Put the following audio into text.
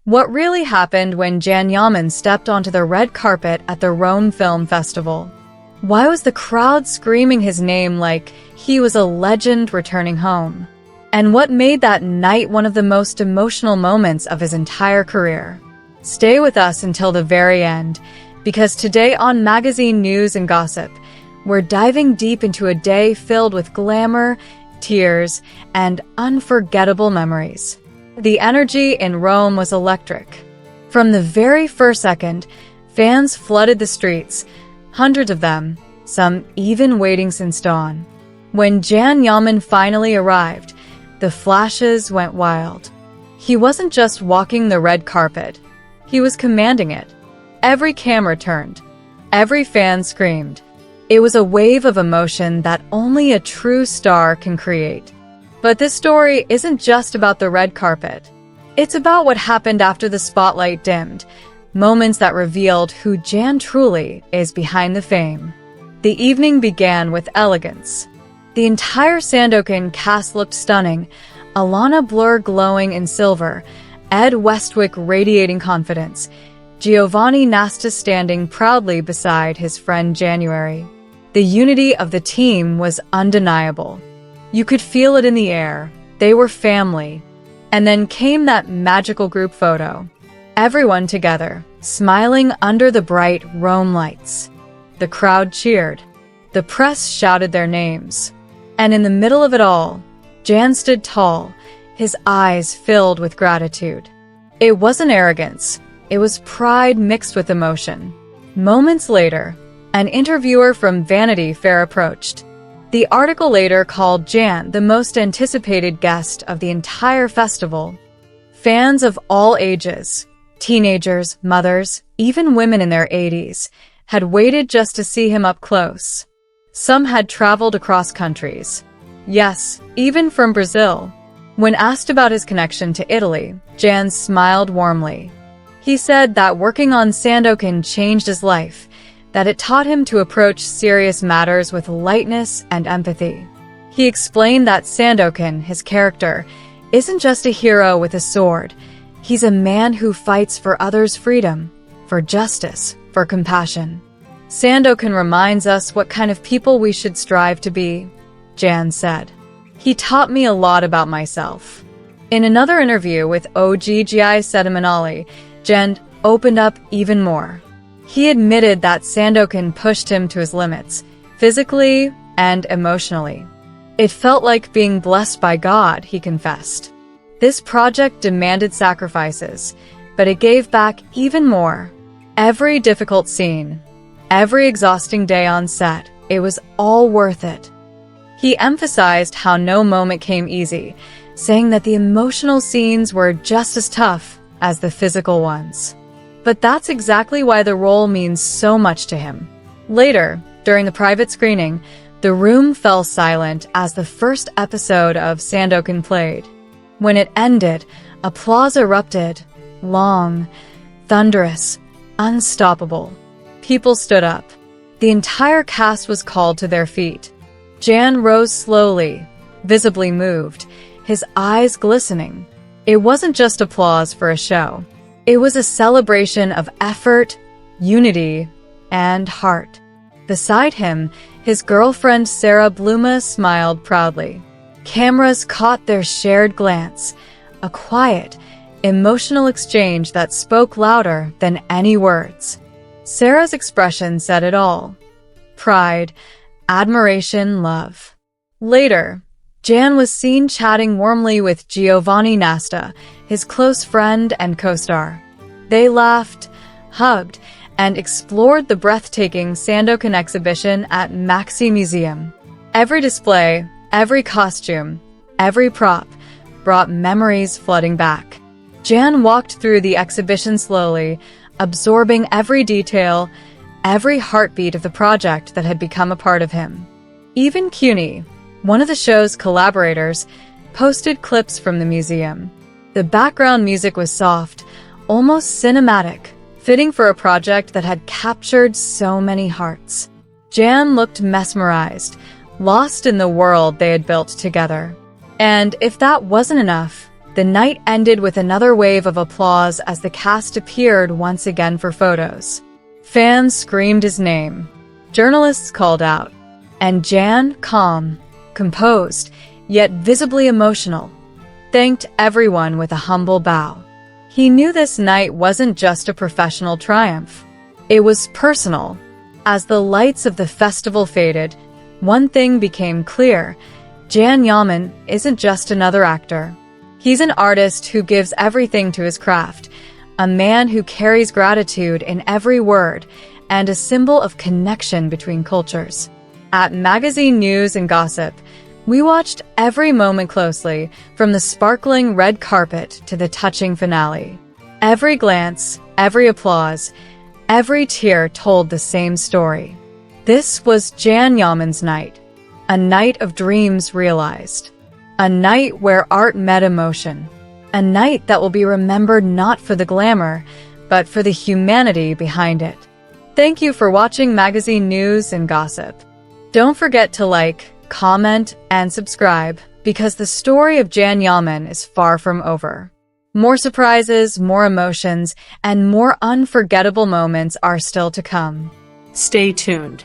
What really happened when Yaman stepped onto the red carpet at the Rome Film Festival? Why was the crowd screaming his name like he was a legend returning home? And what made that night one of the most emotional moments of his entire career? Stay with us until the very end, because today on Magazine News and Gossip, we're diving deep into a day filled with glamour, tears, and unforgettable memories. The energy in Rome was electric. From the very first second, fans flooded the streets, hundreds of them, some even waiting since dawn. When Yaman finally arrived, the flashes went wild. He wasn't just walking the red carpet, he was commanding it. Every camera turned, every fan screamed. It was a wave of emotion that only a true star can create. But this story isn't just about the red carpet. It's about what happened after the spotlight dimmed, moments that revealed who Jan truly is behind the fame. The evening began with elegance. The entire Sandokan cast looked stunning, Alana Blur glowing in silver, Ed Westwick radiating confidence, Giovanni Nasta standing proudly beside his friend January. The unity of the team was undeniable. You could feel it in the air. They were family. And then came that magical group photo. Everyone together, smiling under the bright Rome lights. The crowd cheered. The press shouted their names. And in the middle of it all, Jan stood tall, his eyes filled with gratitude. It wasn't arrogance. It was pride mixed with emotion. Moments later, an interviewer from Vanity Fair approached. The article later called Jan the most anticipated guest of the entire festival. Fans of all ages, teenagers, mothers, even women in their 80s, had waited just to see him up close. Some had traveled across countries. Yes, even from Brazil. When asked about his connection to Italy, Jan smiled warmly. He said that working on Sandokan changed his life, that it taught him to approach serious matters with lightness and empathy. He explained that Sandokan, his character, isn't just a hero with a sword. He's a man who fights for others' freedom, for justice, for compassion. Sandokan reminds us what kind of people we should strive to be, Jan said. He taught me a lot about myself. In another interview with OGGI Sedimentali, Jan opened up even more. He admitted that Sandokan pushed him to his limits, physically and emotionally. It felt like being blessed by God, he confessed. This project demanded sacrifices, but it gave back even more. Every difficult scene, every exhausting day on set, it was all worth it. He emphasized how no moment came easy, saying that the emotional scenes were just as tough as the physical ones. But that's exactly why the role means so much to him. Later, during the private screening, the room fell silent as the first episode of Sandokan played. When it ended, applause erupted, long, thunderous, unstoppable. People stood up. The entire cast was called to their feet. Jan rose slowly, visibly moved, his eyes glistening. It wasn't just applause for a show. It was a celebration of effort, unity, and heart. Beside him, his girlfriend Sarah Bluma smiled proudly. Cameras caught their shared glance, a quiet, emotional exchange that spoke louder than any words. Sarah's expression said it all. Pride, admiration, love. Later, Jan was seen chatting warmly with Giovanni Nasta, his close friend and co-star. They laughed, hugged, and explored the breathtaking Sandokan exhibition at Maxi Museum. Every display, every costume, every prop brought memories flooding back. Jan walked through the exhibition slowly, absorbing every detail, every heartbeat of the project that had become a part of him. Even CUNY, one of the show's collaborators, posted clips from the museum. The background music was soft, almost cinematic, fitting for a project that had captured so many hearts. Jan looked mesmerized, lost in the world they had built together. And if that wasn't enough, The night ended with another wave of applause as the cast appeared once again for photos. Fans screamed his name. Journalists called out. And Jan, calm, composed, yet visibly emotional, thanked everyone with a humble bow. He knew this night wasn't just a professional triumph. It was personal. As the lights of the festival faded, one thing became clear. Jan Yaman isn't just another actor. He's an artist who gives everything to his craft, a man who carries gratitude in every word, and a symbol of connection between cultures. At Magazine News and Gossip, we watched every moment closely, from the sparkling red carpet to the touching finale. Every glance, every applause, every tear told the same story. This was Jan Yaman's night, a night of dreams realized, a night where art met emotion, a night that will be remembered not for the glamour, but for the humanity behind it. Thank you for watching Magazine News and Gossip. Don't forget to like, comment, and subscribe, because the story of Jan Yaman is far from over. More surprises, more emotions, and more unforgettable moments are still to come. Stay tuned.